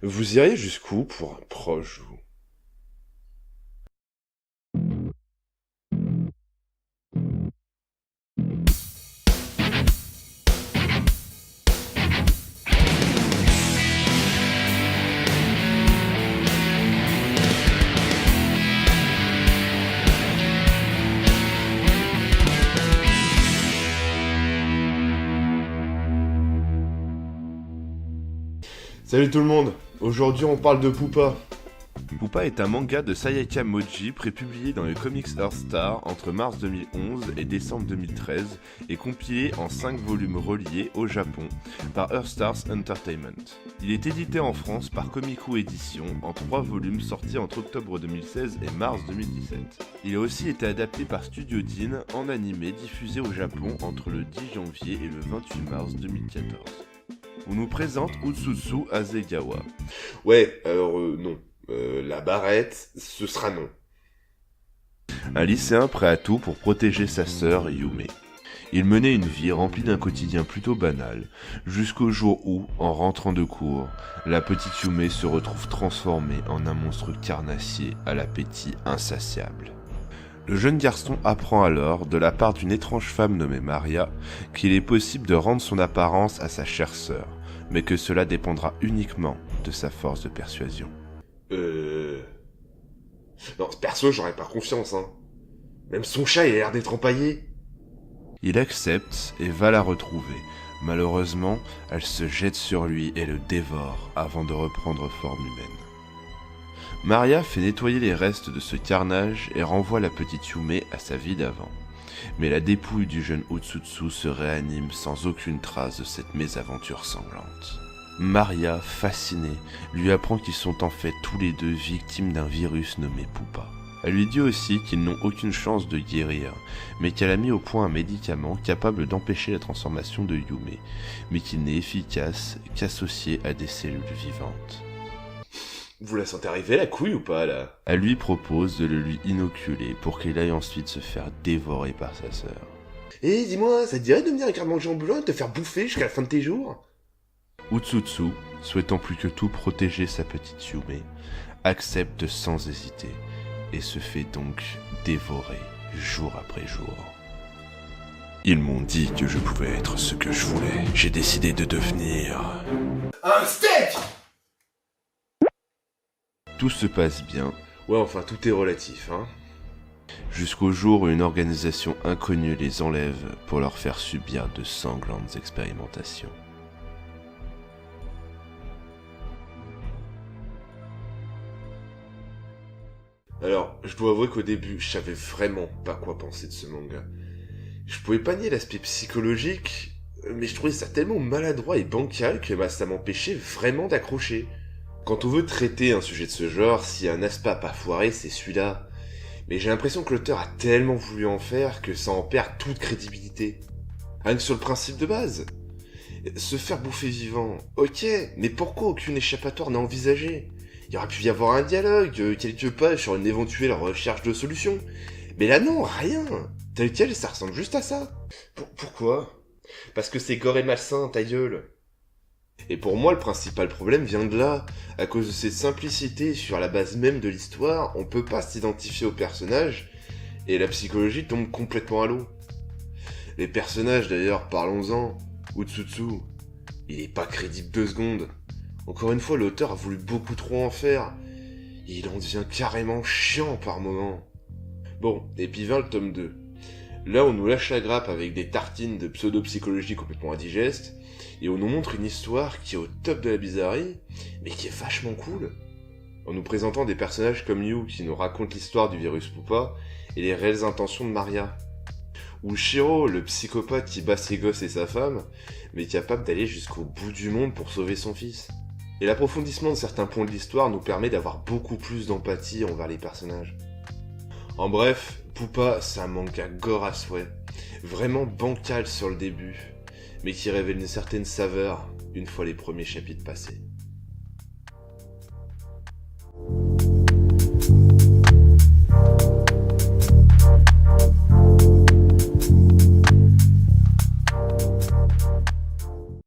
Vous iriez jusqu'où pour un proche, vous? Salut tout le monde. Aujourd'hui on parle de Poupa. Poupa est un manga de Sayaka Moji prépublié dans les comics Earthstar entre mars 2011 et décembre 2013 et compilé en 5 volumes reliés au Japon par Earthstars Entertainment. Il est édité en France par Komiku Édition en 3 volumes sortis entre octobre 2016 et mars 2017. Il a aussi été adapté par Studio Dean en animé diffusé au Japon entre le 10 janvier et le 28 mars 2014. On nous présente Utsutsu Asegawa. Ouais, alors non. La barrette, ce sera non. Un lycéen prêt à tout pour protéger sa sœur Yume. Il menait une vie remplie d'un quotidien plutôt banal, jusqu'au jour où, en rentrant de cours, la petite Yume se retrouve transformée en un monstre carnassier à l'appétit insatiable. Le jeune garçon apprend alors, de la part d'une étrange femme nommée Maria, qu'il est possible de rendre son apparence à sa chère sœur, mais que cela dépendra uniquement de sa force de persuasion. Non, perso, j'aurais pas confiance, hein. Même son chat, il a l'air d'être empaillé. Il accepte et va la retrouver. Malheureusement, elle se jette sur lui et le dévore avant de reprendre forme humaine. Maria fait nettoyer les restes de ce carnage et renvoie la petite Yume à sa vie d'avant. Mais la dépouille du jeune Utsutsu se réanime sans aucune trace de cette mésaventure sanglante. Maria, fascinée, lui apprend qu'ils sont en fait tous les deux victimes d'un virus nommé Poupa. Elle lui dit aussi qu'ils n'ont aucune chance de guérir, mais qu'elle a mis au point un médicament capable d'empêcher la transformation de Yume, mais qui n'est efficace qu'associé à des cellules vivantes. Vous la sentez arriver la couille ou pas là? Elle lui propose de le lui inoculer pour qu'il aille ensuite se faire dévorer par sa sœur. Eh, dis-moi, ça te dirait de devenir un garde-manger ambulant et de te faire bouffer jusqu'à la fin de tes jours? Utsutsu, souhaitant plus que tout protéger sa petite Yume, accepte sans hésiter et se fait donc dévorer jour après jour. Ils m'ont dit que je pouvais être ce que je voulais. J'ai décidé de devenir... un steak! Tout se passe bien. Ouais, enfin, tout est relatif, hein. Jusqu'au jour où une organisation inconnue les enlève pour leur faire subir de sanglantes expérimentations. Alors, je dois avouer qu'au début, je savais vraiment pas quoi penser de ce manga. Je pouvais pas nier l'aspect psychologique, mais je trouvais ça tellement maladroit et bancal que ça m'empêchait vraiment d'accrocher. Quand on veut traiter un sujet de ce genre, si un aspect a pas foiré, c'est celui-là. Mais j'ai l'impression que l'auteur a tellement voulu en faire que ça en perd toute crédibilité. Rien que sur le principe de base. Se faire bouffer vivant, ok, mais pourquoi aucune échappatoire n'est envisagée? Il aurait pu y avoir un dialogue, quelques pages sur une éventuelle recherche de solution. Mais là non, rien. Tel quel, ça ressemble juste à ça. Pourquoi? Parce que c'est gore et malsain, ta gueule. Et pour moi, le principal problème vient de là. À cause de cette simplicité sur la base même de l'histoire, on peut pas s'identifier au personnage, et la psychologie tombe complètement à l'eau. Les personnages d'ailleurs, parlons-en. Utsutsu, il est pas crédible 2 secondes. Encore une fois, l'auteur a voulu beaucoup trop en faire. Il en devient carrément chiant par moments. Bon, et puis vint le tome 2. Là, on nous lâche la grappe avec des tartines de pseudo-psychologie complètement indigestes, et on nous montre une histoire qui est au top de la bizarrerie, mais qui est vachement cool. En nous présentant des personnages comme Yu qui nous racontent l'histoire du virus Poupa, et les réelles intentions de Maria. Ou Shiro, le psychopathe qui bat ses gosses et sa femme, mais capable d'aller jusqu'au bout du monde pour sauver son fils. Et l'approfondissement de certains points de l'histoire nous permet d'avoir beaucoup plus d'empathie envers les personnages. En bref, Poupa, c'est un manga gore à souhait, vraiment bancal sur le début, mais qui révèle une certaine saveur une fois les premiers chapitres passés.